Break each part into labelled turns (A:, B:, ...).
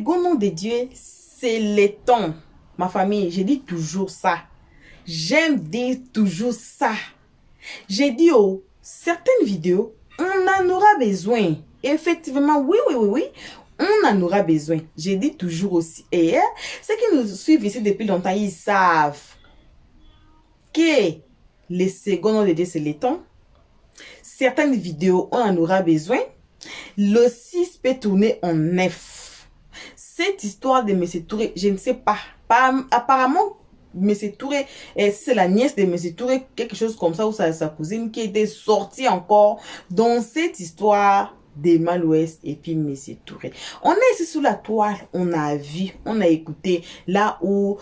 A: second nom de Dieu, c'est le temps. Ma famille, je dis toujours ça. J'aime dire toujours ça. J'ai dit, oh, certaines vidéos, on en aura besoin. Effectivement, oui. On en aura besoin. J'ai dit toujours aussi. Et ceux qui nous suivent ici depuis longtemps, ils savent que les seconds noms de Dieu, c'est le temps. Certaines vidéos, on en aura besoin. Le 6 peut tourner en 9. Cette histoire de M. Touré, je ne sais pas. Apparemment, M. Touré, c'est la nièce de M. Touré, quelque chose comme ça, ou sa cousine qui était sortie encore dans cette histoire d'Emma Louest et puis M. Touré. On est ici sous la toile, on a vu, on a écouté là où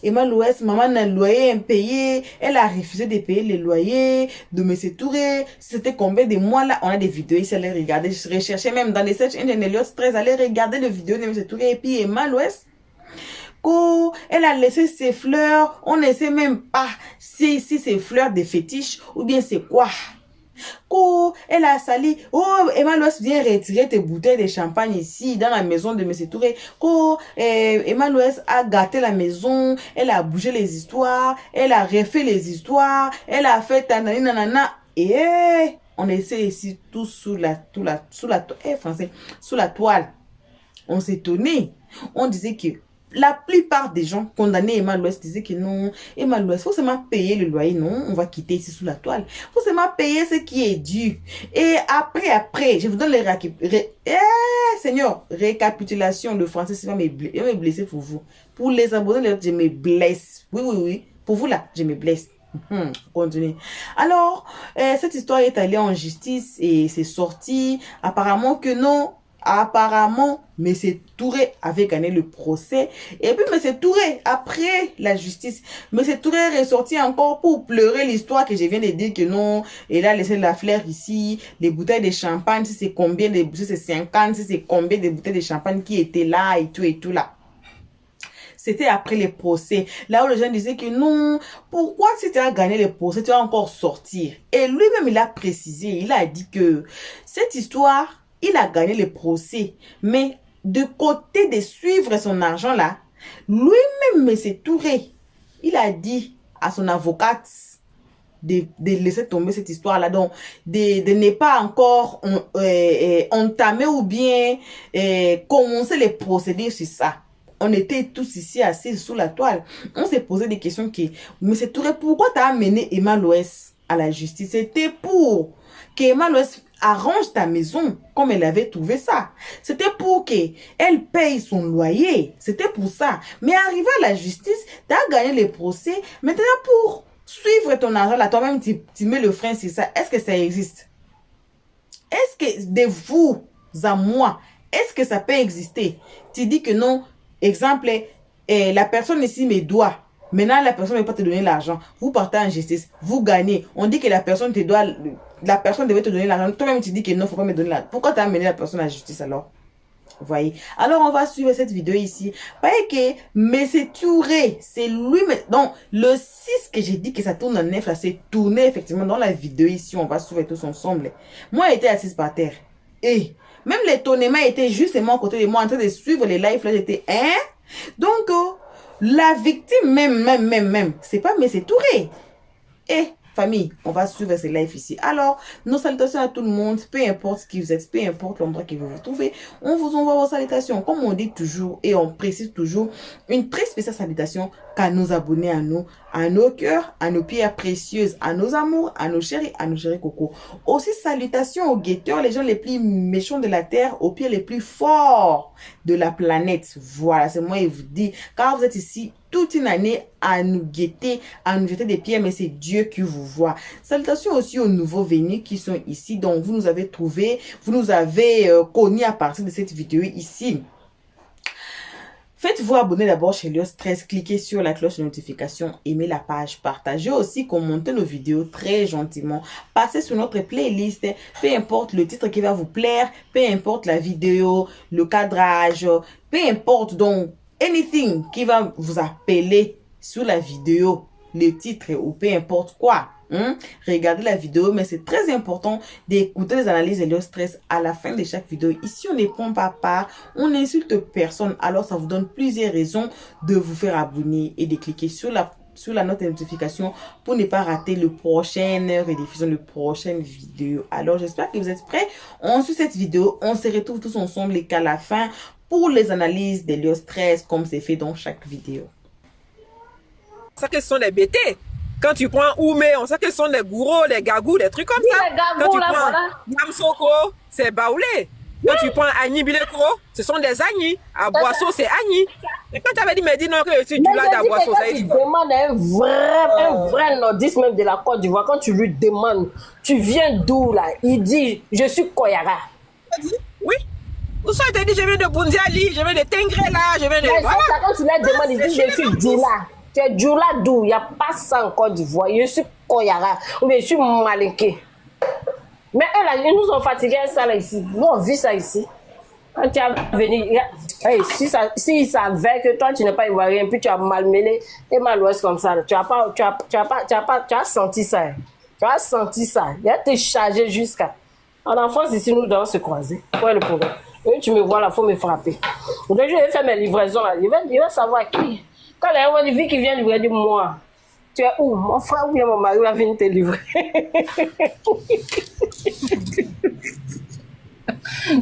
A: Emma Louest, maman n'a loyer impayé, elle a refusé de payer les loyers de M. Touré. C'était combien de mois là? On a des vidéos ici, allez regarder, je recherchais même dans les search engine Eliot 13, allez regarder les vidéos de M. Touré et puis Emma Louest. Elle a laissé ses fleurs, on ne sait même pas si c'est fleurs de fétiche ou bien c'est quoi. Elle a sali, Emma Louest vient retirer tes bouteilles de champagne ici dans la maison de M. Touré. Emma Louest a gâté la maison, elle a bougé les histoires, elle a refait les histoires, elle a fait nanana et on essaie ici tout sous la toile. On s'étonnait, on disait que la plupart des gens condamnés Emma Louest disaient que non, Emma Louest, faut seulement payer le loyer, non, on va quitter ici sous la toile. Faut seulement payer ce qui est dû. Et après, je vous donne les Seigneur, récapitulation, le français, c'est me blesser pour vous. Pour les abonnés, je me blesse. Oui. Pour vous là, je me blesse. Continue. Alors, cette histoire est allée en justice et c'est sorti. Apparemment que non. Apparemment, M. Touré avait gagné le procès. Et puis, M. Touré, après la justice, M. Touré est ressorti encore pour pleurer l'histoire que je viens de dire que non. Il a laissé la fleur ici. Les bouteilles de champagne, si c'est combien de bouteilles, c'est 50. Si c'est combien de bouteilles de champagne qui étaient là et tout là. C'était après les procès. Là où les gens disaient que non, pourquoi si tu as gagné le procès, tu vas encore sortir? Et lui-même, il a précisé, il a dit que cette histoire, il a gagné le procès, mais de côté de suivre son argent là, lui-même, M. Touré, il a dit à son avocate de laisser tomber cette histoire-là, donc de ne pas encore entamer ou bien commencer les procédures sur ça. On était tous ici assis sous la toile. On s'est posé des questions qui, M. Touré, pourquoi tu as amené Emma Louest à la justice? C'était pour que Emma Louest arrange ta maison comme elle avait trouvé ça. C'était pour qu'elle paye son loyer. C'était pour ça. Mais arrivé à la justice, tu as gagné le procès. Maintenant, pour suivre ton argent, là, toi-même, tu mets le frein sur ça. Est-ce que ça existe? Est-ce que de vous à moi, est-ce que ça peut exister? Tu dis que non. Exemple, la personne ici me doit. Maintenant, la personne ne va pas te donner l'argent. Vous partez en justice. Vous gagnez. On dit que la personne te doit... La personne devait te donner l'argent. Toi-même, tu dis que non, il ne faut pas me donner l'argent. Pourquoi tu as amené la personne à la justice alors? Vous voyez? Alors, on va suivre cette vidéo ici. Voyez que M. Touré, c'est lui. Donc, le 6 que j'ai dit que ça tourne en 9, là, c'est tourné effectivement dans la vidéo ici. On va suivre tous ensemble. Moi, j'étais assise par terre. Et même l'étonnement était justement à côté de moi en train de suivre les lives. Là, j'étais, hein? Donc, la victime même, c'est pas M. Touré. Et famille, on va suivre ces lives ici. Alors, nos salutations à tout le monde, peu importe qui vous êtes, peu importe l'endroit que vous vous trouvez, on vous envoie vos salutations. Comme on dit toujours et on précise toujours, une très spéciale salutation qu'à nos abonnés, à nos cœurs, à nos pierres précieuses, à nos amours, à nos chéris coco. Aussi salutations aux guetteurs, les gens les plus méchants de la terre, aux pieds les plus forts de la planète. Voilà, c'est moi et vous dis, car vous êtes ici toute une année à nous guetter, à nous jeter des pierres, mais c'est Dieu qui vous voit. Salutations aussi aux nouveaux venus qui sont ici, donc vous nous avez trouvé, vous nous avez connus à partir de cette vidéo ici. Faites-vous abonner d'abord chez Eliot 13, cliquez sur la cloche de notification, aimez la page, partagez aussi, commentez nos vidéos très gentiment. Passez sur notre playlist, peu importe le titre qui va vous plaire, peu importe la vidéo, le cadrage, peu importe donc anything qui va vous appeler sur la vidéo, le titre ou peu importe quoi. regardez la vidéo, mais c'est très important d'écouter les analyses de leur stress à la fin de chaque vidéo. Ici, on ne prend pas part, on n'insulte personne, alors ça vous donne plusieurs raisons de vous faire abonner et de cliquer sur la notification pour ne pas rater le prochaine rediffusion, de prochaine vidéo. Alors, j'espère que vous êtes prêts. On suit cette vidéo, on se retrouve tous ensemble et qu'à la fin, pour les analyses de leur stress, comme c'est fait dans chaque vidéo.
B: Ça que ce sont des bêtés. Quand tu prends Oumé, on sait que ce sont des gourous, des gagous, des trucs comme ça. Quand tu prends Yamsoko, c'est Baoulé. Quand tu prends Agni Bileko, ce sont des Agni. À Boisseau, c'est Agni. Et quand tu avais dit, mais dis non que je suis du lait à Boisseau, ça veut dire.
C: Tu demandes un vrai nordiste même de la Côte d'Ivoire, quand tu lui demandes, tu viens d'où là? Il dit, je suis Koyara.
B: Oui. Où ça, il te dit, je viens de Bundiali, je viens de Tengré là, je viens de.
C: Mais voilà. Ça, quand tu lui demandes, il dit, je suis Djoula. Tu es Djoula d'où? Il n'y a pas ça en Côte d'Ivoire. Je suis Koyara. Ou bien je suis Malinké. Mais eux là, ils nous ont fatigués ça là ici. Nous on vit ça ici. Quand tu as venu, hey, si ils savaient que toi tu n'es pas ivoirien, puis tu as malmené et mal-ouest comme ça, tu as senti ça. Tu as senti ça. Il a été chargé jusqu'à. En enfance ici, nous devons se croiser. Quoi est le problème? Et tu me vois là, il faut me frapper. Donc je vais faire mes livraisons là. Il va savoir qui. Quand il y a un individu qui vient livrer, dis-moi. Tu es où? Mon frère ou bien mon mari va venir te livrer.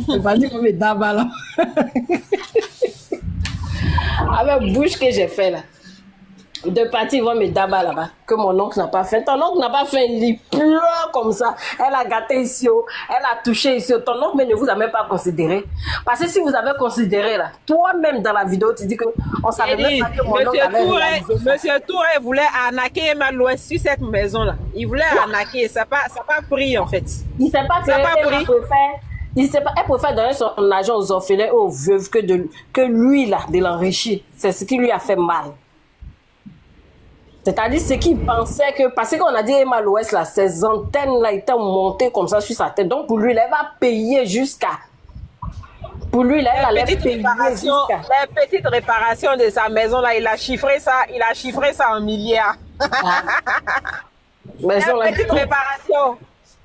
C: Vas-y, on me d'abord là. Avec bouche que j'ai fait là. De partir, ils vont me dabat là-bas. Que mon oncle n'a pas fait. Ton oncle n'a pas fait, il pleure comme ça. Elle a gâté ici, elle a touché ici. Ton oncle mais ne vous a même pas considéré. Parce que si vous avez considéré là, toi-même dans la vidéo, tu dis que on savait même pas que mon oncle avait réalisé ça.
B: Monsieur Touré voulait arnaquer Malouest sur cette maison-là. Il voulait arnaquer. Ça n'a pas pris en fait.
C: Il ne sait pas que elle préfère donner son argent aux orphelins et aux veuves que lui là, de l'enrichir. C'est ce qui lui a fait mal. C'est-à-dire ce qu'il pensait que, parce qu'on a dit Emma l'Ouest, là, ses antennes là étaient montées comme ça sur sa tête. Donc pour lui, là, elle va payer jusqu'à. Pour lui, là, elle allait payer jusqu'à.
B: La petite réparation de sa maison là, il a chiffré ça en milliards.
C: Ah. Maison,
B: la petite réparation.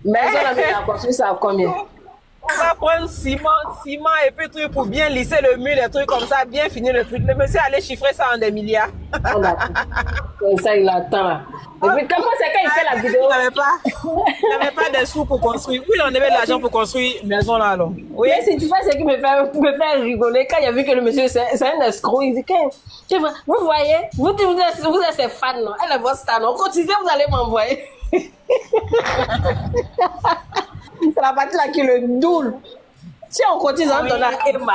C: Maison là, il a construit ça à combien?
B: On va prendre ciment et puis truc pour bien lisser le mur, des trucs comme ça, bien finir le truc. Le monsieur allait chiffrer ça en des milliards.
C: Comme ça, il attend là. Et puis, comment c'est quand il fait la vidéo?
B: Il n'avait pas de sous pour construire. Où il en avait de l'argent pour construire une maison là alors?
C: Oui, si tu vois ce qui me fait rigoler, quand il a vu que le monsieur, c'est un escroc, il dit que, vous voyez, vous êtes ses fans, non? Elle est votre star, non? Cotisez, vous allez m'envoyer. C'est la partie là qui le doule. Si on cotise en donnant à Emma,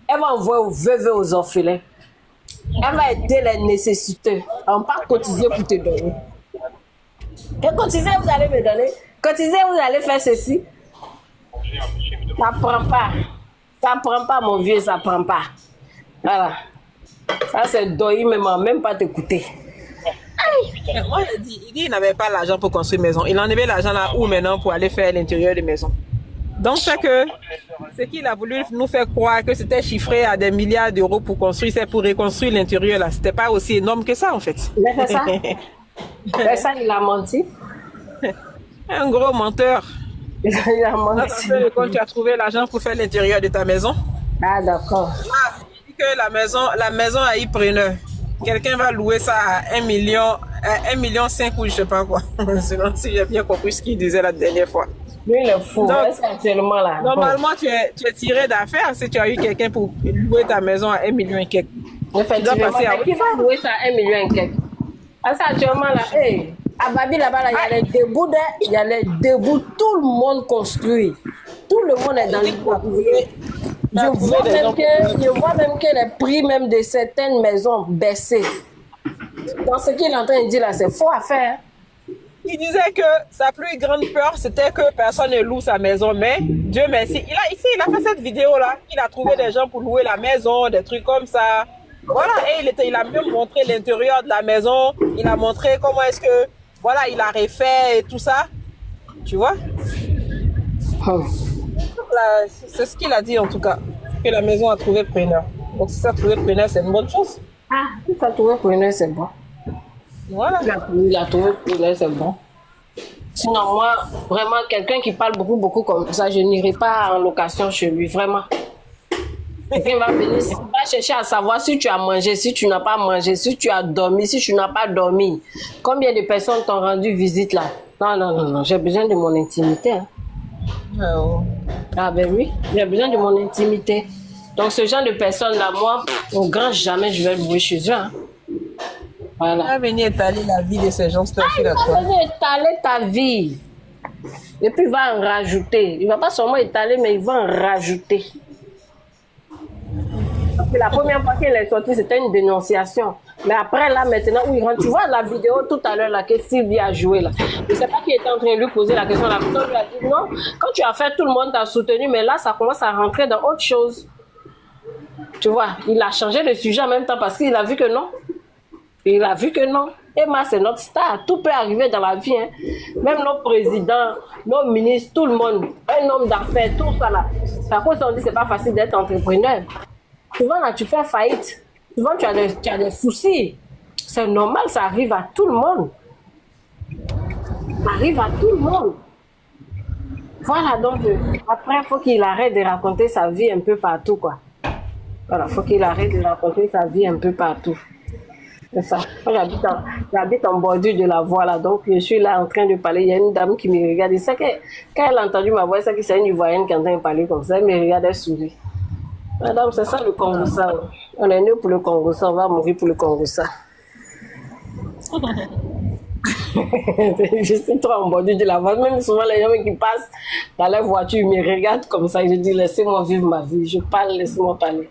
C: elle va envoyer aux veuves et aux orphelins. Elle va aider les nécessiteux. On ne va pas cotiser pour te donner. Et cotiser, vous allez me donner. Cotiser, vous allez faire ceci. Ça ne prend pas. Ça ne prend pas, mon vieux, ça ne prend pas. Voilà. Ça, c'est Doï, même pas t'écouter.
B: Moi, il dit qu'il n'avait pas l'argent pour construire une maison. Il en avait l'argent là où maintenant pour aller faire l'intérieur des maisons. Donc, c'est que ce qu'il a voulu nous faire croire que c'était chiffré à des milliards d'euros pour construire, c'est pour reconstruire l'intérieur là. C'était pas aussi énorme que ça en fait.
C: Mais c'est ça. C'est ça, il a menti.
B: Un gros menteur.
C: Il a menti.
B: Quand tu as trouvé l'argent pour faire l'intérieur de ta maison.
C: Ah, d'accord.
B: Il dit que la maison a eu preneur. Quelqu'un va louer ça à 1 million, 1,5 million ou je sais pas quoi. Selon si j'ai bien compris ce qu'il disait la dernière fois.
C: Lui, il est fou. Donc, actuellement là.
B: Normalement, tu es tiré d'affaire si tu as eu quelqu'un pour louer ta maison à 1 million et quelques.
C: Effectivement, mais qui va louer ça à 1 million et quelques? Parce qu'actuellement là, hey, à Babi là-bas, il y a les débuts, il y a les débuts, tout le monde construit. Tout le monde est dans l'immobilier. Je vois même que les prix même de certaines maisons baissé. Dans ce qu'il est en train de dire là, c'est faux à faire.
B: Il disait que sa plus grande peur, c'était que personne ne loue sa maison. Mais Dieu merci, il a fait cette vidéo-là. Il a trouvé des gens pour louer la maison, des trucs comme ça. Voilà, et il a même montré l'intérieur de la maison. Il a montré comment est-ce que, voilà, il a refait et tout ça. Tu vois? C'est ce qu'il a dit en tout cas, que la maison a trouvé preneur. Donc si ça a trouvé preneur, c'est une bonne chose.
C: Ah, si ça a trouvé preneur, c'est bon.
B: Voilà.
C: Il a trouvé preneur, c'est bon. Sinon, moi, vraiment, quelqu'un qui parle beaucoup comme ça, je n'irai pas en location chez lui, vraiment. Quelqu'un va venir, va chercher à savoir si tu as mangé, si tu n'as pas mangé, si tu as dormi, si tu n'as pas dormi. Combien de personnes t'ont rendu visite là? Non, j'ai besoin de mon intimité. Hein.
B: Oh.
C: Ah ben oui, j'ai besoin de mon intimité. Donc ce genre de personnes-là, moi, au grand jamais je vais louer chez eux. Hein. Voilà.
B: Va venir étaler la vie de ces gens-là sur la
C: Il va
B: toile.
C: venir étaler ta vie. Et puis il va en rajouter. Il ne va pas seulement étaler, mais il va en rajouter. Parce que la première fois qu'il est sorti, c'était une dénonciation. Mais après, là, maintenant, où il rentre, tu vois la vidéo tout à l'heure là, que Sylvie a joué là. Je ne sais pas qui était en train de lui poser la question. La personne lui a dit non, quand tu as fait, tout le monde t'a soutenu, mais là, ça commence à rentrer dans autre chose. Tu vois, il a changé de sujet en même temps parce qu'il a vu que non. Il a vu que non. Emma, c'est notre star. Tout peut arriver dans la vie. Hein. Même nos présidents, nos ministres, tout le monde. Un homme d'affaires, tout ça là. C'est à cause qu'on dit que c'est pas facile d'être entrepreneur. Souvent là, tu fais faillite. Souvent, tu as des soucis. C'est normal, ça arrive à tout le monde. Ça arrive à tout le monde. Voilà, donc après, il faut qu'il arrête de raconter sa vie un peu partout, quoi. Voilà, il faut qu'il arrête de raconter sa vie un peu partout. C'est ça. Moi, j'habite en bordure de la voie, là. Donc, je suis là en train de parler. Il y a une dame qui me regarde. C'est que, quand elle a entendu ma voix, c'est que c'est une Ivoirienne qui est en train de parler comme ça. Elle me regarde, elle sourit. Madame, c'est ça le Congo, ça. On est né pour le Congo, ça. On va mourir pour le Congo, ça. Je suis trop en bordure de la voie. Même souvent, les gens qui passent dans leur voiture, ils me regardent comme ça. Je dis, laissez-moi vivre ma vie. Je parle, laissez-moi parler.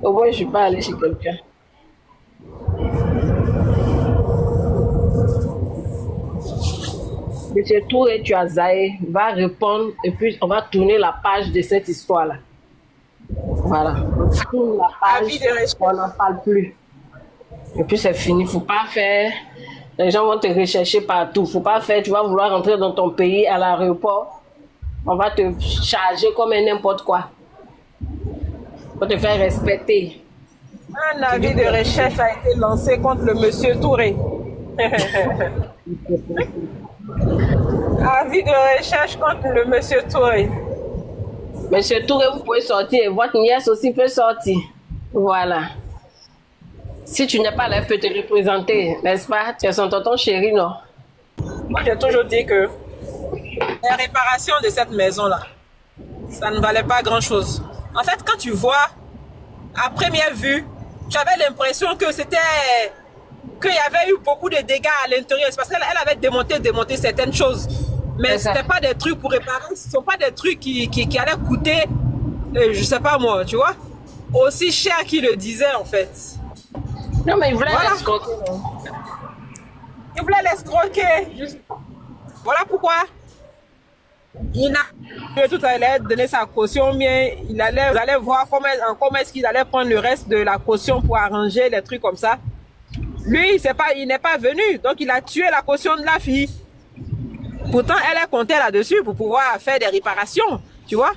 C: Au moins, je ne suis pas allée chez quelqu'un. Monsieur Touré, tu as Zaï, va répondre et puis on va tourner la page de cette histoire-là. Voilà. On tourne la page, on n'en parle plus. Et puis c'est fini, faut pas faire. Les gens vont te rechercher partout. Faut pas faire, tu vas vouloir rentrer dans ton pays à l'aéroport. On va te charger comme n'importe quoi. Faut te faire respecter.
B: Un avis de recherche a été lancé contre le monsieur Touré. Avis de recherche contre le monsieur Touré.
C: Monsieur Touré, vous pouvez sortir. Votre nièce aussi peut sortir. Voilà. Si tu n'es pas là, elle peut te représenter, n'est-ce pas? Tu es son tonton chéri, non?
B: Moi, j'ai toujours dit que la réparation de cette maison-là, ça ne valait pas grand-chose. En fait, quand tu vois, à première vue, tu avais l'impression que c'était... qu'il y avait eu beaucoup de dégâts à l'intérieur. C'est parce qu'elle avait démonté certaines choses. Mais ce n'était pas des trucs pour réparer. Ce ne sont pas des trucs qui allaient coûter, je sais pas moi, tu vois, aussi cher qu'il le disait, en fait.
C: Non, mais il voulait l'escroquer.
B: Il voulait l'escroquer. Voilà pourquoi il a tout à l'heure donné sa caution, mais vous allez voir comment est-ce qu'il allait prendre le reste de la caution pour arranger les trucs comme ça. Lui, il n'est pas venu, donc il a tué la caution de la fille. Pourtant, elle a compté là-dessus pour pouvoir faire des réparations, tu vois.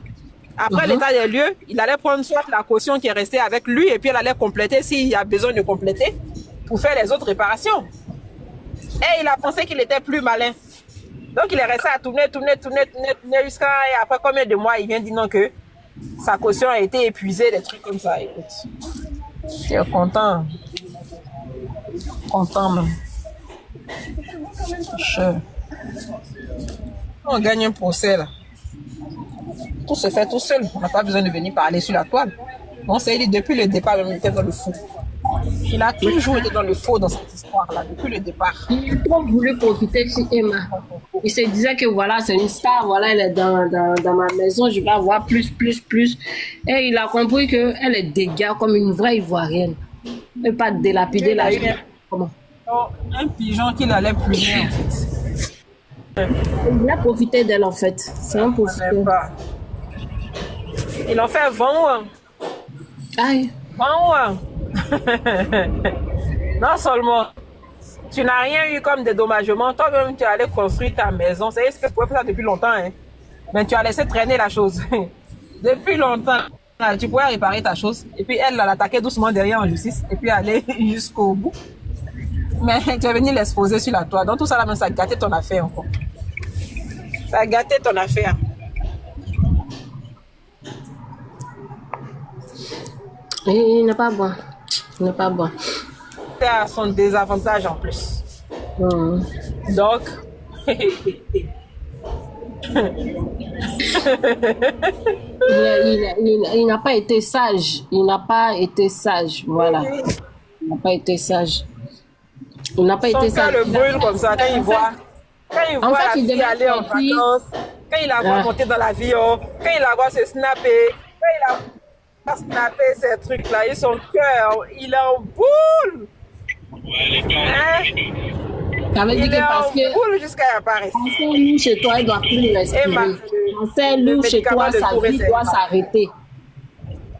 B: Après l'état des lieux, il allait prendre soit la caution qui est restée avec lui et puis elle allait compléter s'il y a besoin de compléter pour faire les autres réparations. Et il a pensé qu'il était plus malin. Donc il est resté à tourner jusqu'à... Et après combien de mois, il vient dire non que sa caution a été épuisée, des trucs comme ça. Écoute, je suis content. Content même. On gagne un procès là. Tout se fait tout seul. On n'a pas besoin de venir parler sur la toile. On s'est dit depuis le départ, il était dans le faux. Il a toujours été dans le faux dans cette histoire-là, depuis le départ.
C: Il a trop voulu profiter sur Emma. Il se disait que voilà, c'est une star, voilà, elle est dans ma maison, je vais avoir plus. Et il a compris qu'elle est dégagée comme une vraie Ivoirienne. Et pas délapider la vie. Comment?
B: Un pigeon qu'il allait plumer en fait.
C: Il a profité d'elle en fait. C'est un profiteur.
B: Ils l'ont fait vendre.
C: Aïe.
B: Vendre. Non seulement tu n'as rien eu comme dédommagement, toi-même tu allais construire ta maison. C'est ce que tu pouvais faire ça depuis longtemps, hein. Mais tu as laissé traîner la chose. Depuis longtemps, tu pouvais réparer ta chose. Et puis elle l'attaquait doucement derrière en justice. Et puis aller jusqu'au bout. Mais tu es venu l'exposer sur la toile. Donc tout ça là, même ça a gâté ton affaire encore. Ça a gâté ton affaire.
C: Il n'est pas bon. Il n'est pas bon.
B: C'est à son désavantage en plus. Donc,
C: il n'a pas été sage. Il n'a pas été sage. Voilà. Il n'a pas été sage. Il n'a pas
B: son
C: été
B: cœur
C: sage.
B: le brûle comme ça quand il voit. Quand il voit la fille aller en vacances, quand il la voit monter dans l'avion, quand il la voit se snapper, quand il la voit snapper ces trucs-là, et son cœur, il est en boule. Hein?
C: Ça veut dire
B: Il
C: que
B: est
C: parce
B: en
C: que
B: boule jusqu'à apparaître.
C: quand c'est loup chez toi, il doit plus respirer. Quand c'est loup chez toi, sa vie doit s'arrêter.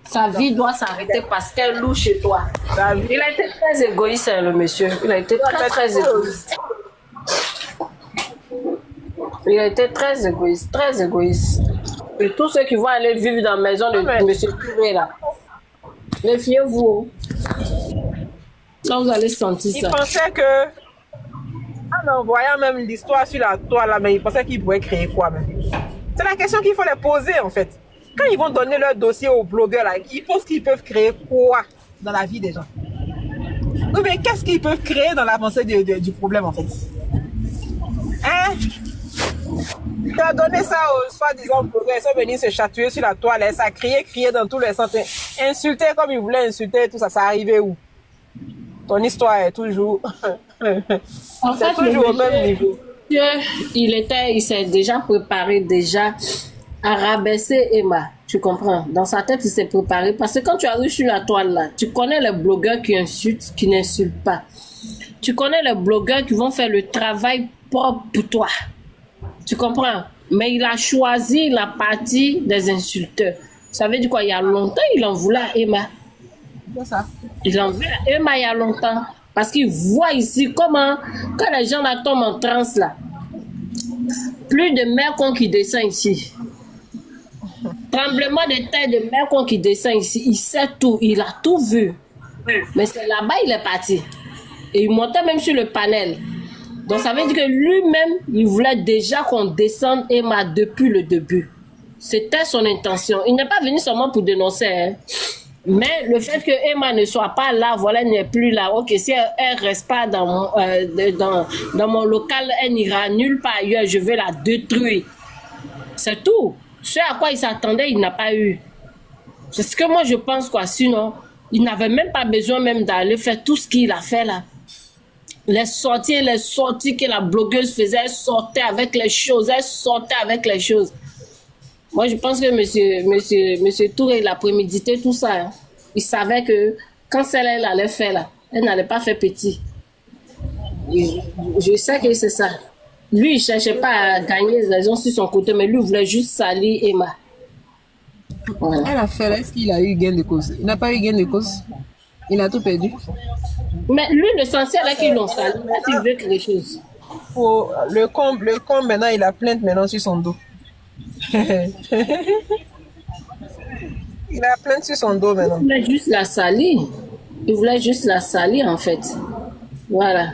C: Sa vie doit s'arrêter parce qu'elle loue chez toi. Il a été très égoïste, hein, le monsieur. Il a été très égoïste. Il a été très égoïste, très égoïste. Et tous ceux qui vont aller vivre dans la maison de monsieur Touré, là, méfiez-vous. Là, vous allez sentir ça.
B: Il pensait que, en envoyant même l'histoire sur la toile, là, mais il pensait qu'il pouvait créer quoi même. C'est la question qu'il faut les poser en fait. Quand ils vont donner leur dossier aux blogueurs, là, ils pensent qu'ils peuvent créer quoi dans la vie des gens? Oui, mais qu'est-ce qu'ils peuvent créer dans l'avancée du problème en fait? Hein? Tu as donné ça aux soi-disant blogueurs, ils sont venus se chatouiller sur la toile, ça criait dans tous les sens, insulter comme ils voulaient insulter, tout ça, ça arrivait où? Ton histoire est toujours,
C: En fait,
B: toujours au même niveau.
C: Il s'est déjà préparé à rabaisser Emma. Tu comprends? Dans sa tête, il s'est préparé. Parce que quand tu arrives sur la toile là, tu connais les blogueurs qui insultent, qui n'insultent pas. Tu connais les blogueurs qui vont faire le travail propre pour toi. Tu comprends? Mais il a choisi la partie des insulteurs. Ça veut dire quoi? Il y a longtemps, il en voulait à Emma.
B: C'est ça.
C: Il en veut à Emma il y a longtemps. Parce qu'il voit ici comment, quand les gens là tombent en transe là, plus de mer qu'on qui descend ici. Tremblement de terre de mer qu'on qui descend ici. Il sait tout, il a tout vu. Mais c'est là-bas il est parti. Et il montait même sur le panel. Donc ça veut dire que lui-même, il voulait déjà qu'on descende Emma depuis le début. C'était son intention. Il n'est pas venu seulement pour dénoncer. Hein. Mais le fait que Emma ne soit pas là, voilà, elle n'est plus là. Ok, si elle reste pas dans mon local, elle n'ira nulle part ailleurs. Je vais la détruire. C'est tout. Ce à quoi il s'attendait, il n'a pas eu. C'est ce que moi je pense quoi. Sinon, il n'avait même pas besoin même d'aller faire tout ce qu'il a fait là. Les sorties que la blogueuse faisait, elle sortait avec les choses, Moi, je pense que monsieur Touré, il a prémédité tout ça. Hein. Il savait que quand celle-là, elle allait faire là, elle n'allait pas faire petit. Je sais que c'est ça. Lui, il ne cherchait pas à gagner les raisons sur son côté, mais lui, il voulait juste salir Emma. Voilà.
B: Elle a fait, est-ce qu'il a eu gain de cause? Il n'a pas eu gain de cause. Il a tout perdu.
C: Mais lui, l'essentiel est qu'ils l'ont sali. Là, il veut quelque chose.
B: Le comble, maintenant, il a plainte maintenant sur son dos. Il a plainte sur son dos maintenant.
C: Il voulait juste la salir. Il voulait juste la salir, en fait. Voilà.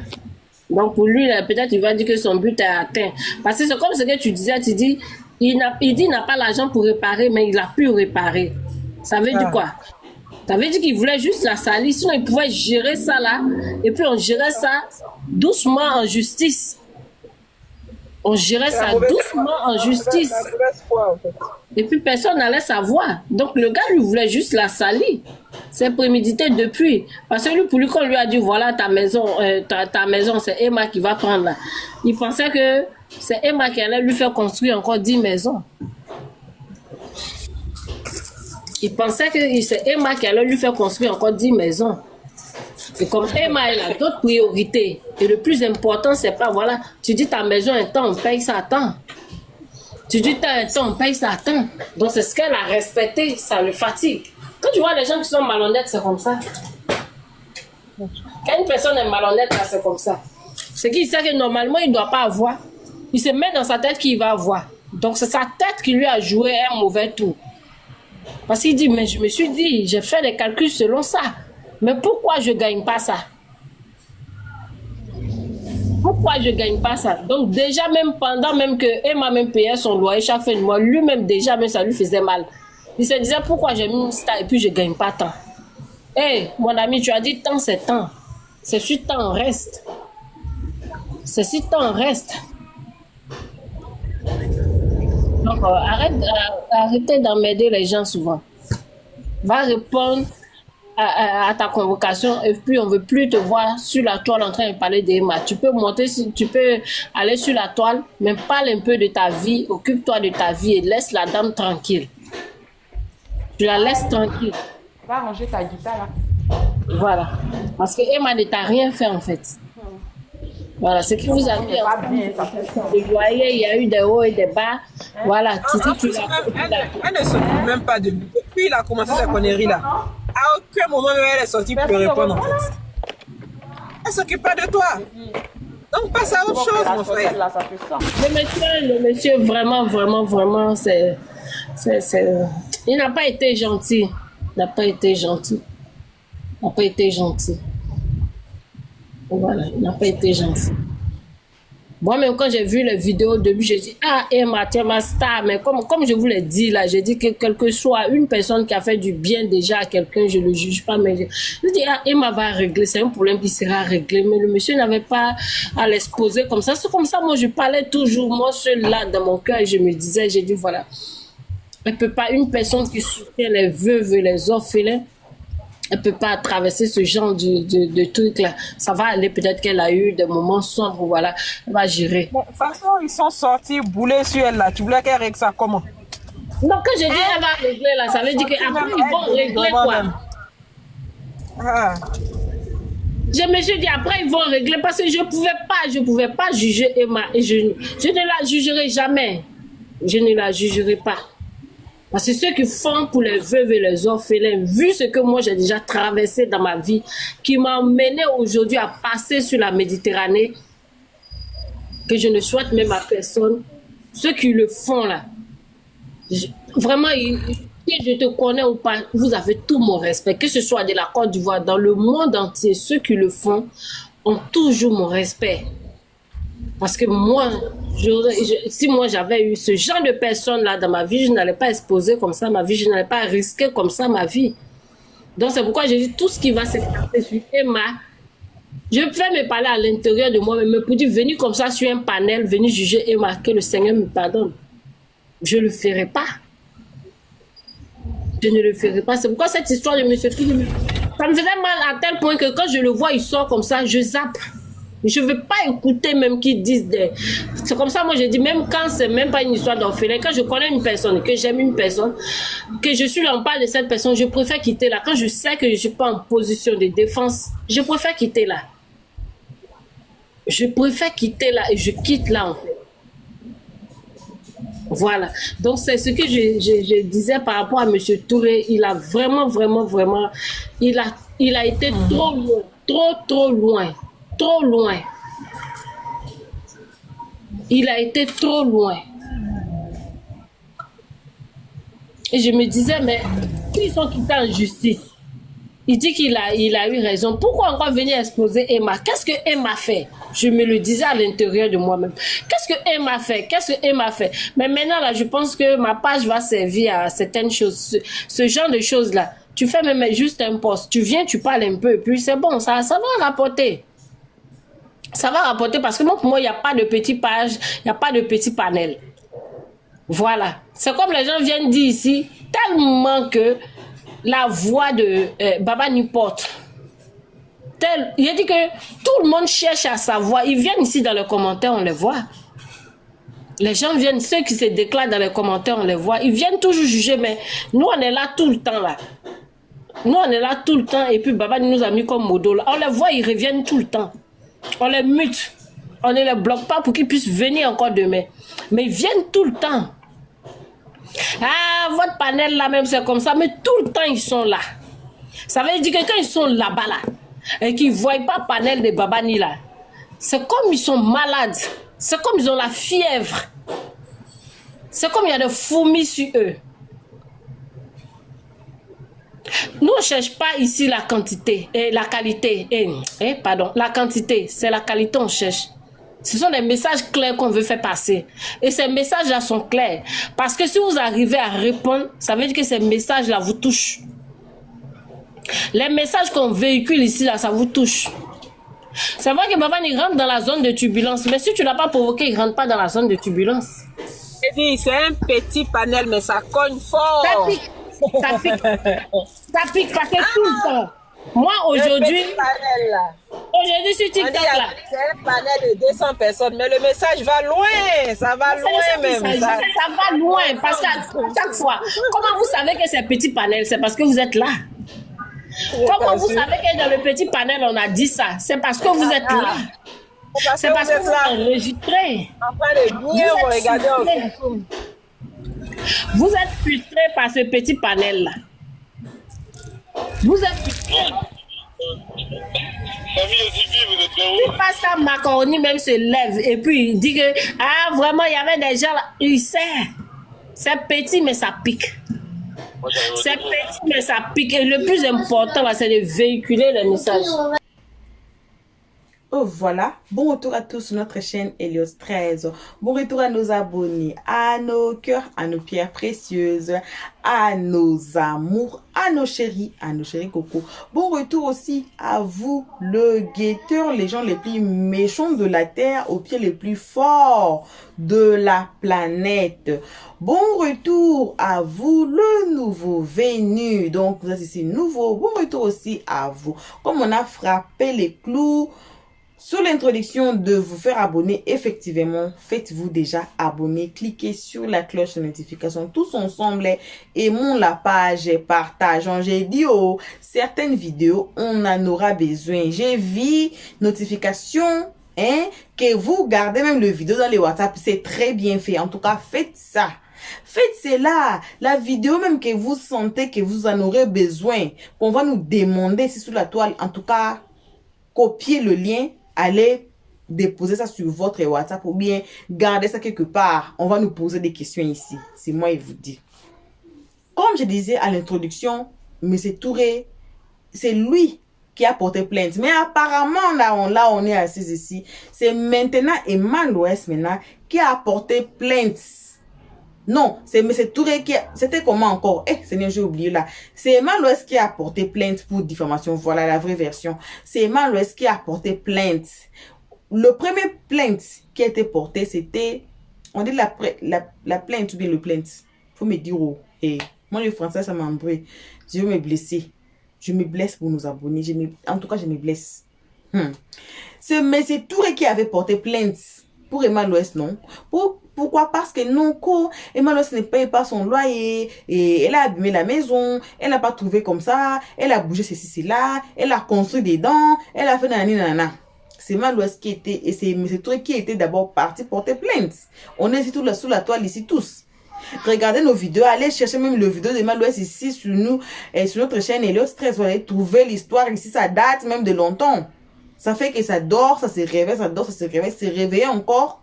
C: Donc, pour lui, peut-être, il va dire que son but est atteint. Parce que c'est comme ce que tu disais, il dit il n'a pas l'argent pour réparer, mais il a pu réparer. Ça veut dire quoi? Ça veut dire qu'il voulait juste la salir, sinon il pouvait gérer ça là, et puis on gérait ça doucement en justice. On gérait ça doucement en justice. Et puis personne n'allait savoir. Donc le gars lui voulait juste la salir. C'est prémédité depuis. Parce que lui, pour lui, quand on lui a dit voilà ta maison, c'est Emma qui va prendre là. Il pensait que c'est Emma qui allait lui faire construire encore 10 maisons. Il pensait que c'est Emma qui allait lui faire construire encore 10 maisons. Et comme Emma, elle a d'autres priorités. Et le plus important, c'est pas, voilà, tu dis ta maison un temps, on paye ça à temps. Tu dis un temps, on paye ça à temps. Donc c'est ce qu'elle a respecté, ça le fatigue. Quand tu vois les gens qui sont malhonnêtes, c'est comme ça. Quand une personne est malhonnête, c'est comme ça. C'est qu'il sait que normalement, il ne doit pas avoir. Il se met dans sa tête qu'il va avoir. Donc c'est sa tête qui lui a joué un mauvais tour. Parce qu'il dit, mais je me suis dit, j'ai fait des calculs selon ça. Mais pourquoi je ne gagne pas ça? Pourquoi je ne gagne pas ça? Donc déjà, même pendant même que Emma même payait son loyer chaque fin de mois, lui-même déjà, même ça lui faisait mal. Il se disait pourquoi j'ai mis ça et puis je ne gagne pas tant. Hé, mon ami, tu as dit tant c'est tant. C'est sur temps reste. C'est sur temps reste. Donc arrêtez d'emmerder les gens souvent. Va répondre à ta convocation et puis on ne veut plus te voir sur la toile en train de parler d'Emma. Tu peux monter, tu peux aller sur la toile, mais parle un peu de ta vie, occupe-toi de ta vie et laisse la dame tranquille. Tu la laisses tranquille.
A: Va ranger ta guitare là.
C: Voilà. Parce que Emma ne t'a rien fait en fait. Voilà, ce qui vous a mis le loyer, il y a eu des hauts et des bas. Voilà,
B: elle ne s'occupe même pas de lui. Depuis il a commencé sa connerie là. À aucun moment elle est sortie pour répondre en fait. Elle ne s'occupe pas de toi. Donc passe à autre chose mon frère.
C: Le monsieur vraiment, il n'a pas été gentil. Il n'a pas été gentil. Voilà, il n'a pas été gentil. Moi-même, quand j'ai vu les vidéos au début, j'ai dit, ah, Emma, tu es ma star. Mais comme je vous l'ai dit là, j'ai dit que quelle que soit une personne qui a fait du bien déjà à quelqu'un, je ne le juge pas. Mais je dis, ah, Emma va régler. C'est un problème qui sera réglé. Mais le monsieur n'avait pas à l'exposer comme ça. C'est comme ça, moi, je parlais toujours, moi, seul-là, dans mon cœur. Et je me disais, j'ai dit, voilà, elle ne peut pas, une personne qui soutient les veuves et les orphelins, elle ne peut pas traverser ce genre de truc-là. Ça va aller, peut-être qu'elle a eu des moments sombres, voilà, elle va gérer.
B: Bon, de toute façon, ils sont sortis bouler sur elle là. Tu voulais qu'elle règle ça comment?
C: Donc, quand je dis elle va régler là, ça veut dire qu'après, ils vont régler quoi?
B: Ah.
C: Je me suis dit, après, ils vont régler parce que je ne pouvais pas juger Emma. Et je ne la jugerai jamais. Je ne la jugerai pas. Parce que ceux qui font pour les veuves et les orphelins, vu ce que moi j'ai déjà traversé dans ma vie, qui m'a mené aujourd'hui à passer sur la Méditerranée, que je ne souhaite même à personne, ceux qui le font là, vraiment, si je te connais ou pas, vous avez tout mon respect, que ce soit de la Côte d'Ivoire, dans le monde entier, ceux qui le font ont toujours mon respect. Parce que moi, si moi j'avais eu ce genre de personnes-là dans ma vie, je n'allais pas exposer comme ça ma vie, je n'allais pas risquer comme ça ma vie. Donc c'est pourquoi j'ai dit tout ce qui va se passer sur Emma, je peux me parler à l'intérieur de moi-même, mais pour dire venir comme ça sur un panel, venir juger Emma, que le Seigneur me pardonne. Je ne le ferai pas. Je ne le ferai pas. C'est pourquoi cette histoire de monsieur Philippe, ça me faisait mal à tel point que quand je le vois, il sort comme ça, je zappe. Je ne veux pas écouter même qu'ils disent des... C'est comme ça, moi je dis, même quand c'est même pas une histoire d'orphelin, quand je connais une personne, que j'aime une personne, que je suis là, on parle de cette personne, je préfère quitter là. Quand je sais que je ne suis pas en position de défense, je préfère quitter là. Je préfère quitter là et je quitte là en fait. Voilà. Donc c'est ce que je disais par rapport à M. Touré. Il a vraiment, il a été trop loin, trop loin. Trop loin. Il a été trop loin. Et je me disais, mais ils sont quittés en justice. Il dit qu'il a eu raison. Pourquoi encore venir exposer Emma? Qu'est-ce que Emma fait? Je me le disais à l'intérieur de moi-même. Qu'est-ce que Emma fait? Qu'est-ce que Emma fait? Mais maintenant, là, je pense que ma page va servir à certaines choses. Ce genre de choses-là. Tu fais même juste un post. Tu viens, tu parles un peu, et puis c'est bon, ça va rapporter. Ça va rapporter parce que moi, pour moi, il n'y a pas de petit page, il n'y a pas de petit panel. Voilà. C'est comme les gens viennent dire ici, tellement que la voix de Baba N'importe. Il a dit que tout le monde cherche à savoir. Ils viennent ici dans les commentaires, on les voit. Les gens viennent, ceux qui se déclarent dans les commentaires, on les voit. Ils viennent toujours juger, mais nous, on est là tout le temps, là. Nous, on est là tout le temps, et puis Baba nous a mis comme modo, là. On les voit, ils reviennent tout le temps. On les mute. On ne les bloque pas pour qu'ils puissent venir encore demain. Mais ils viennent tout le temps. Ah, votre panel là même, c'est comme ça. Mais tout le temps, ils sont là. Ça veut dire que quand ils sont là-bas, là, et qu'ils ne voient pas panel de Babani là, c'est comme ils sont malades. C'est comme ils ont la fièvre. C'est comme il y a des fourmis sur eux. Nous, on ne cherche pas ici la quantité et la qualité. Pardon, la quantité, c'est la qualité on cherche. Ce sont des messages clairs qu'on veut faire passer. Et ces messages-là sont clairs. Parce que si vous arrivez à répondre, ça veut dire que ces messages-là vous touchent. Les messages qu'on véhicule ici, là, ça vous touche. C'est vrai que Maman, il rentre dans la zone de turbulence. Mais si tu n'as pas provoqué, il ne rentre pas dans la zone de turbulence.
B: C'est un petit panel, mais ça cogne fort.
C: Ça pique. Ça pique. Ça pique parce que tout le temps. Moi, aujourd'hui, sur TikTok, là.
B: C'est un panel de 200 personnes, mais le message va loin. Ça va loin même.
C: Ça va loin. Parce qu'à chaque fois, comment vous savez que c'est petit panel? C'est parce que vous êtes là. Comment vous savez que dans le petit panel, on a dit ça? C'est parce que vous êtes là. C'est parce que vous êtes enregistré.
B: En train de bien regarder.
C: Vous êtes frustré par ce petit panel-là. Vous êtes frustré. Si Pascal Macaroni même se lève et puis il dit que ah vraiment il y avait des gens là, il sait. C'est petit mais ça pique. C'est petit mais ça pique. Et le plus important là, c'est de véhiculer le message.
A: Oh voilà, bon retour à tous sur notre chaîne Helios 13. Bon retour à nos abonnés, à nos cœurs, à nos pierres précieuses, à nos amours, à nos chéris coco. Bon retour aussi à vous, le guetteur, les gens les plus méchants de la terre, aux pieds les plus forts de la planète. Bon retour à vous, le nouveau venu. Donc vous êtes ici nouveau. Bon retour aussi à vous. Comme on a frappé les clous sur l'introduction de vous faire abonner, effectivement, faites-vous déjà abonner. Cliquez sur la cloche de notification. Tous ensemble, aimons la page, partageons. J'ai dit, oh, certaines vidéos, on en aura besoin. J'ai vu notification, que vous gardez même le vidéo dans les WhatsApp. C'est très bien fait. En tout cas, faites ça. Faites cela. La vidéo même que vous sentez que vous en aurez besoin, qu'on va nous demander ici sur la toile. En tout cas, copiez le lien. Allez déposer ça sur votre WhatsApp ou bien garder ça quelque part. On va nous poser des questions ici. C'est moi, il vous dit. Comme je disais à l'introduction, M. Touré, c'est lui qui a porté plainte. Mais apparemment, là, on est assis ici. C'est maintenant Emma Loès maintenant qui a porté plainte. Non, c'est M. Touré qui a... C'était comment encore? Seigneur, j'ai oublié là. C'est Emma Loès qui a porté plainte pour diffamation. Voilà la vraie version. C'est Emma Loès qui a porté plainte. Le premier plainte qui a été porté, c'était... On dit la plainte ou bien le plainte. Faut me dire oh. Moi, le français, ça m'a embrouillé. Je vais me blesser. Je me blesse pour nos abonnés. En tout cas, je me blesse. C'est M. Touré qui avait porté plainte pour Emma Loès, non? Pourquoi? Parce que non, Emma Loès ne paye pas son loyer, et elle a abîmé la maison, elle n'a pas trouvé comme ça, elle a bougé ceci, cela, elle a construit des dents, elle a fait nanana. C'est Emma Loès qui était, et c'est M. Touré qui était d'abord parti porter plainte. On est ici sous la toile ici tous. Regardez nos vidéos, allez chercher même le vidéo d'Emma Loès ici sur nous, et sur notre chaîne Helios 13, vous allez trouver l'histoire ici, ça date même de longtemps. Ça fait que ça dort, ça se réveille, ça dort, ça se réveille, c'est réveillé encore.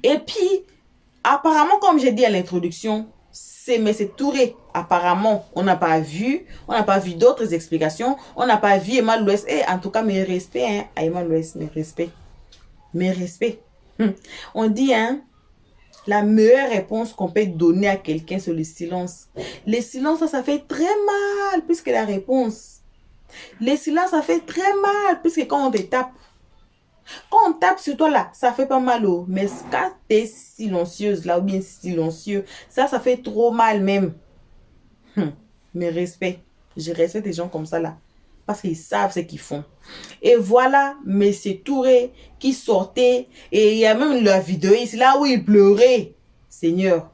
A: Et puis, apparemment, comme j'ai dit à l'introduction, c'est M. Touré. Apparemment, on n'a pas vu d'autres explications. On n'a pas vu Emma Loès. En tout cas, mes respects à Emma Loès, mes respects. Mes respects. On dit, la meilleure réponse qu'on peut donner à quelqu'un, c'est le silence. Le silence, ça fait très mal, puisque la réponse. Le silence, ça fait très mal, puisque quand on te tape, quand on tape sur toi là, ça fait pas mal, oh. Mais quand t'es silencieuse là, ou bien silencieux, ça fait trop mal même. Mais respect. Je respecte des gens comme ça là. Parce qu'ils savent ce qu'ils font. Et voilà, M. Touré qui sortait. Et il y a même la vidéo ici là où il pleurait. Seigneur,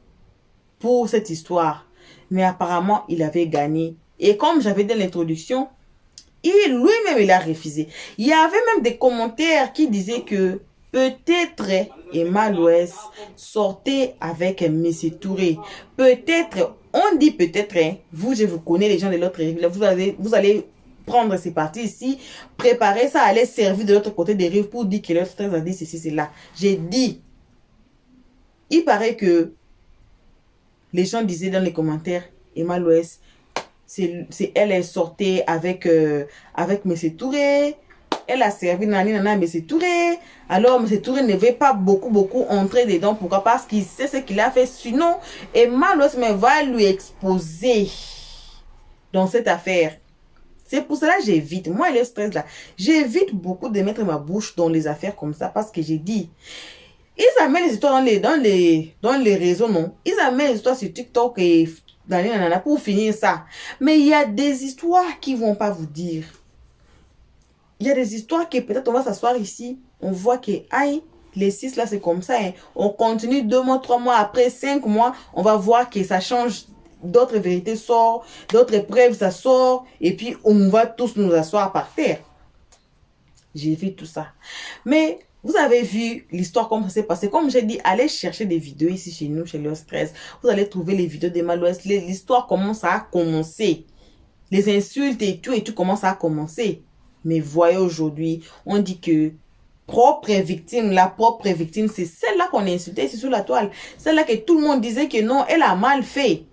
A: pour cette histoire. Mais apparemment, il avait gagné. Et comme j'avais dit dans l'introduction, lui-même, il a refusé. Il y avait même des commentaires qui disaient que peut-être Emma Loès sortait avec M. Touré. Peut-être, on dit peut-être, vous, je vous connais, les gens de l'autre rive, vous allez prendre ces parties ici, préparer ça, aller servir de l'autre côté des rives pour dire que l'autre a dit ceci, c'est là. J'ai dit, il paraît que les gens disaient dans les commentaires, Emma Loès, elle est sortie avec M. Touré. elle a servi Nani Nana M. Touré. Alors, M. Touré ne veut pas beaucoup entrer dedans. Pourquoi? Parce qu'il sait ce qu'il a fait. Sinon, Emma Louest va lui exposer dans cette affaire. C'est pour cela que j'évite. Moi, le stress là, j'évite beaucoup de mettre ma bouche dans les affaires comme ça parce que j'ai dit, ils amènent les histoires dans les réseaux, non? Ils amènent les histoires sur TikTok et dans les nanas pour finir ça. Mais il y a des histoires qui vont pas vous dire. Il y a des histoires que peut-être on va s'asseoir ici, on voit que, aïe, les 6 là, c'est comme ça. Hein. On continue 2 mois, 3 mois, après 5 mois, on va voir que ça change. D'autres vérités sortent, d'autres preuves ça sort, et puis on va tous nous asseoir par terre. J'ai vu tout ça. Mais vous avez vu l'histoire comme ça s'est passé. Comme j'ai dit, allez chercher des vidéos ici chez nous, chez le stress. Vous allez trouver les vidéos d'Emma Louest. L'histoire commence à commencer. Les insultes et tout commence à commencer. Mais voyez aujourd'hui, on dit que la propre victime, c'est celle-là qu'on a insultée ici sous la toile. Celle-là que tout le monde disait que non, elle a mal fait.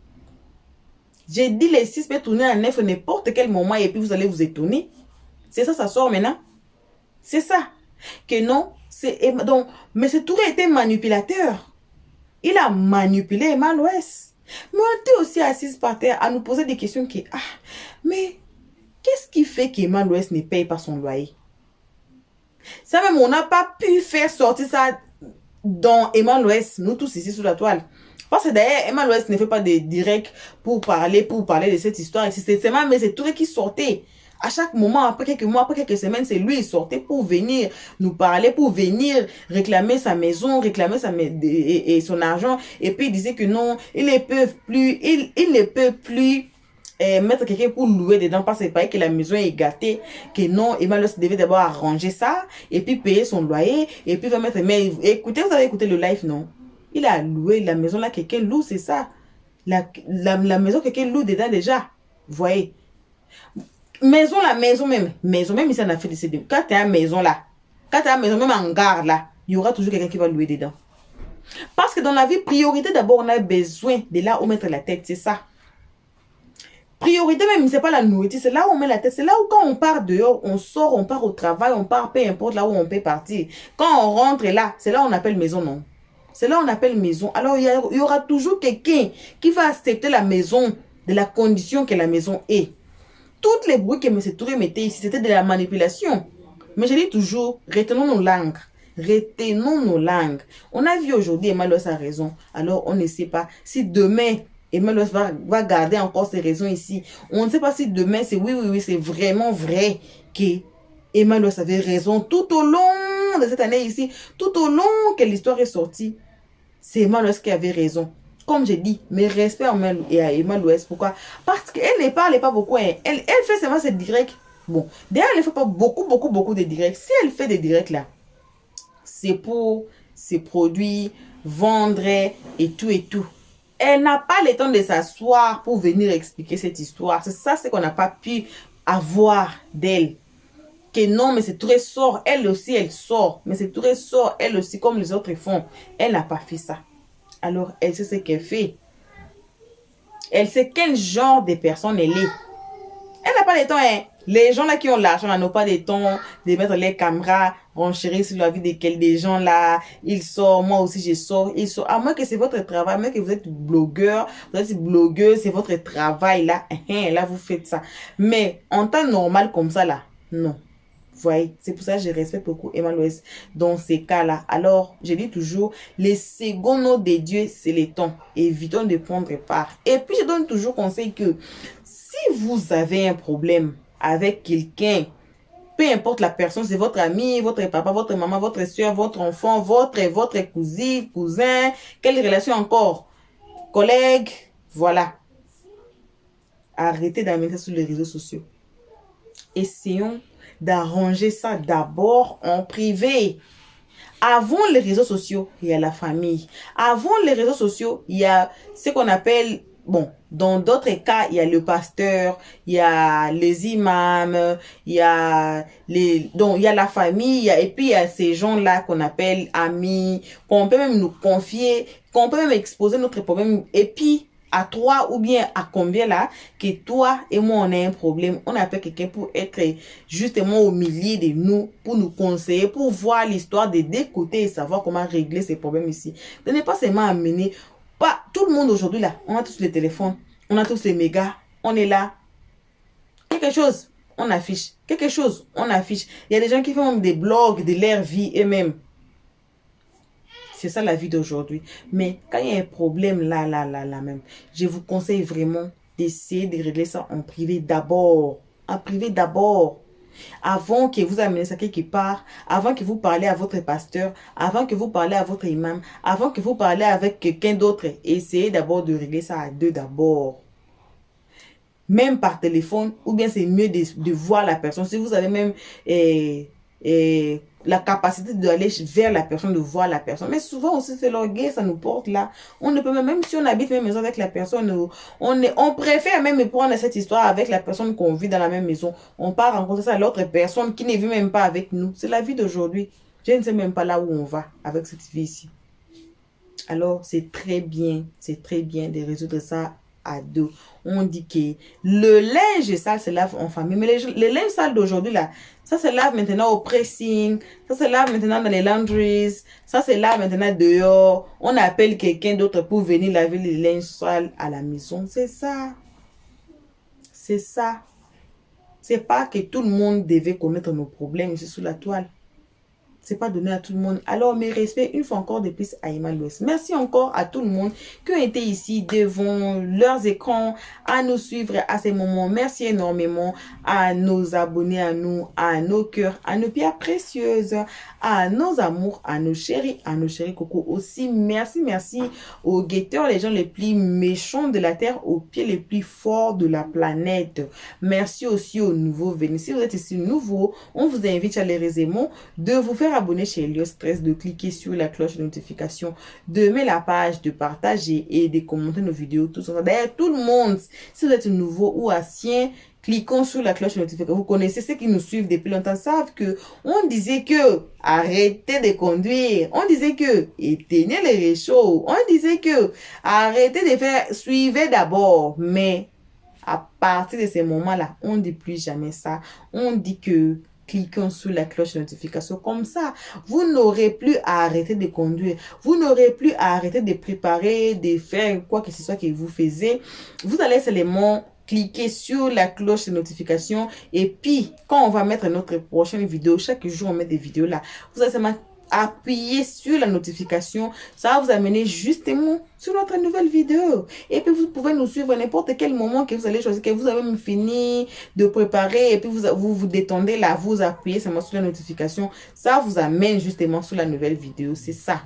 A: J'ai dit les 6 peut tourner à 9 à n'importe quel moment et puis vous allez vous étonner. C'est ça, ça sort maintenant. C'est ça. Que non, donc, mais ce Touré était manipulateur. Il a manipulé Emma Louest. Mais on était aussi assise par terre à nous poser des questions qui, mais qu'est-ce qui fait qu'Emma Louest ne paye pas son loyer? Ça même, on n'a pas pu faire sortir ça dans Emma Louest, nous tous ici sous la toile. Parce que d'ailleurs, Emma Louest ne fait pas de direct pour parler de cette histoire. C'est même c'est Touré qui sortait. À chaque moment, après quelques mois, après quelques semaines, c'est lui qui sortait pour venir nous parler, pour venir réclamer sa maison, réclamer et son argent. Et puis il disait que non, il ne peut plus mettre quelqu'un pour louer dedans parce qu'il paraît que la maison est gâtée, que non, Emma Louest devait d'abord arranger ça, et puis payer son loyer, et puis va mettre... Mais écoutez, vous avez écouté le live, non? Il a loué la maison là, quelqu'un loue, c'est ça. La maison, quelqu'un loue dedans déjà. Vous voyez. Maison, même, il s'en a fait de ces deux. Quand tu as une maison là, quand tu as une maison, même en gare là, il y aura toujours quelqu'un qui va louer dedans. Parce que dans la vie, priorité d'abord, on a besoin de là où mettre la tête, c'est ça. Priorité même, c'est pas la nourriture, c'est là où on met la tête. C'est là où quand on part dehors, on sort, on part au travail, on part, peu importe là où on peut partir. Quand on rentre là, c'est là où on appelle maison, non? C'est là où on appelle maison. Alors, il y aura toujours quelqu'un qui va accepter la maison de la condition que la maison est. Toutes les bruits que M. Touré mettait ici, c'était de la manipulation. Mais je dis toujours, retenons nos langues. Retenons nos langues. On a vu aujourd'hui, Emma Louest a raison. Alors, on ne sait pas si demain, Emma Louest va garder encore ses raisons ici. On ne sait pas si demain, c'est oui, c'est vraiment vrai que Emma Louest avait raison tout au long de cette année ici. Tout au long que l'histoire est sortie. C'est Emma Louest qui avait raison. Comme j'ai dit, mes respects à Emma Louest. Pourquoi? Parce qu'elle ne parle pas beaucoup. Hein. Elle fait seulement ses directs. Bon, d'ailleurs, elle ne fait pas beaucoup de directs. Si elle fait des directs là, c'est pour ses produits, vendre et tout. Elle n'a pas le temps de s'asseoir pour venir expliquer cette histoire. C'est ça, c'est qu'on n'a pas pu avoir d'elle. Que non, mais c'est Touré sort, elle aussi, elle sort. Mais c'est Touré sort, elle aussi, comme les autres font. Elle n'a pas fait ça. Alors, elle sait ce qu'elle fait. Elle sait quel genre de personne elle est. Elle n'a pas de temps, hein. Les gens là qui ont l'argent n'ont pas de temps de mettre les caméras, renchérir sur la vie des gens là. Ils sortent, moi aussi je sors, ils sortent. À moins que c'est votre travail, à moins que vous êtes blogueur, vous êtes blogueuse, c'est votre travail là. Là, vous faites ça. Mais en temps normal comme ça là, non. Vous voyez, c'est pour ça que je respecte beaucoup Emma Louest dans ces cas-là. Alors, je dis toujours, les seconds noms de Dieu, c'est les temps. Évitons de prendre part. Et puis, je donne toujours conseil que si vous avez un problème avec quelqu'un, peu importe la personne, c'est votre ami, votre papa, votre maman, votre soeur, votre enfant, votre cousine, cousin, quelle relation encore, collègue, voilà. Arrêtez d'amener ça sur les réseaux sociaux. Essayons d'arranger ça d'abord en privé. Avant les réseaux sociaux, il y a la famille. Avant les réseaux sociaux, il y a ce qu'on appelle, bon, dans d'autres cas, il y a le pasteur, il y a les imams, il y a la famille, et puis il y a ces gens-là qu'on appelle amis, qu'on peut même nous confier, qu'on peut même exposer notre problème. Et puis, à 3 ou bien à combien là, que toi et moi on a un problème, on appelle quelqu'un pour être justement au milieu de nous, pour nous conseiller, pour voir l'histoire des deux côtés et savoir comment régler ces problèmes ici. Ce n'est pas seulement amener, pas tout le monde aujourd'hui là, on a tous les téléphones, on a tous les mégas, on est là. Quelque chose, on affiche. Quelque chose, on affiche. Il y a des gens qui font des blogs de leur vie eux-mêmes. C'est ça la vie d'aujourd'hui. Mais quand il y a un problème là même, je vous conseille vraiment d'essayer de régler ça en privé d'abord. En privé d'abord. Avant que vous amenez ça quelque part, avant que vous parlez à votre pasteur, avant que vous parlez à votre imam, avant que vous parlez avec quelqu'un d'autre, essayez d'abord de régler ça à deux d'abord. Même par téléphone, ou bien c'est mieux de voir la personne. Si vous avez même la capacité d'aller vers la personne, de voir la personne. Mais souvent aussi, c'est l'orgueil, ça nous porte là. On ne peut même si on habite même maison avec la personne, on préfère même prendre cette histoire avec la personne qu'on vit dans la même maison. On part rencontrer ça à l'autre personne qui ne vit même pas avec nous. C'est la vie d'aujourd'hui. Je ne sais même pas là où on va avec cette vie ici. Alors, c'est très bien de résoudre ça à deux. On dit que le linge sale se lave en famille. Mais les linges sales d'aujourd'hui, là, ça se lave maintenant au pressing. Ça se lave maintenant dans les laundries. Ça se lave maintenant dehors. On appelle quelqu'un d'autre pour venir laver les linges sales à la maison. C'est ça. C'est ça. C'est pas que tout le monde devait connaître nos problèmes ici sous la toile. C'est pas donné à tout le monde. Alors, mes respects, une fois encore de plus à Emma Louest. Merci encore à tout le monde qui ont été ici devant leurs écrans à nous suivre à ces moments. Merci énormément à nos abonnés, à nous, à nos cœurs, à nos pierres précieuses, à nos amours, à nos chéris coco aussi. Merci aux guetteurs, les gens les plus méchants de la terre, aux pieds les plus forts de la planète. Merci aussi aux nouveaux venus. Si vous êtes ici nouveau, on vous invite chaleureusement de vous faire abonner chez Elios Stress, de cliquer sur la cloche de notification, de mettre la page, de partager et de commenter nos vidéos. Tout ça. D'ailleurs, tout le monde, si vous êtes nouveau ou ancien, cliquons sur la cloche de notification. Vous connaissez ceux qui nous suivent depuis longtemps, savent que on disait que arrêtez de conduire. On disait que éteignez les réchauds. On disait que arrêtez de faire, suivez d'abord. Mais à partir de ces moments-là, on ne dit plus jamais ça. On dit que cliquons sur la cloche de notification. Comme ça, vous n'aurez plus à arrêter de conduire. Vous n'aurez plus à arrêter de préparer, de faire quoi que ce soit que vous faisiez. Vous allez seulement cliquer sur la cloche de notification. Et puis, quand on va mettre notre prochaine vidéo, chaque jour on met des vidéos là, vous allez seulement appuyer sur la notification. Ça va vous amener justement sur notre nouvelle vidéo. Et puis vous pouvez nous suivre à n'importe quel moment que vous allez choisir, que vous avez même fini de préparer et puis vous détendez là, vous appuyez seulement sur la notification. Ça vous amène justement sur la nouvelle vidéo. C'est ça.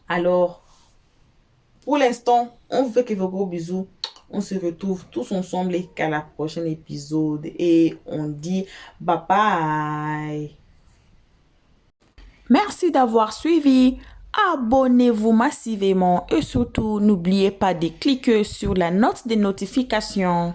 A: Alors, pour l'instant, on vous fait que vos gros bisous. On se retrouve tous ensemble qu'à la prochaine épisode. Et on dit bye bye. Merci d'avoir suivi. Abonnez-vous massivement et surtout n'oubliez pas de cliquer sur la note de notification.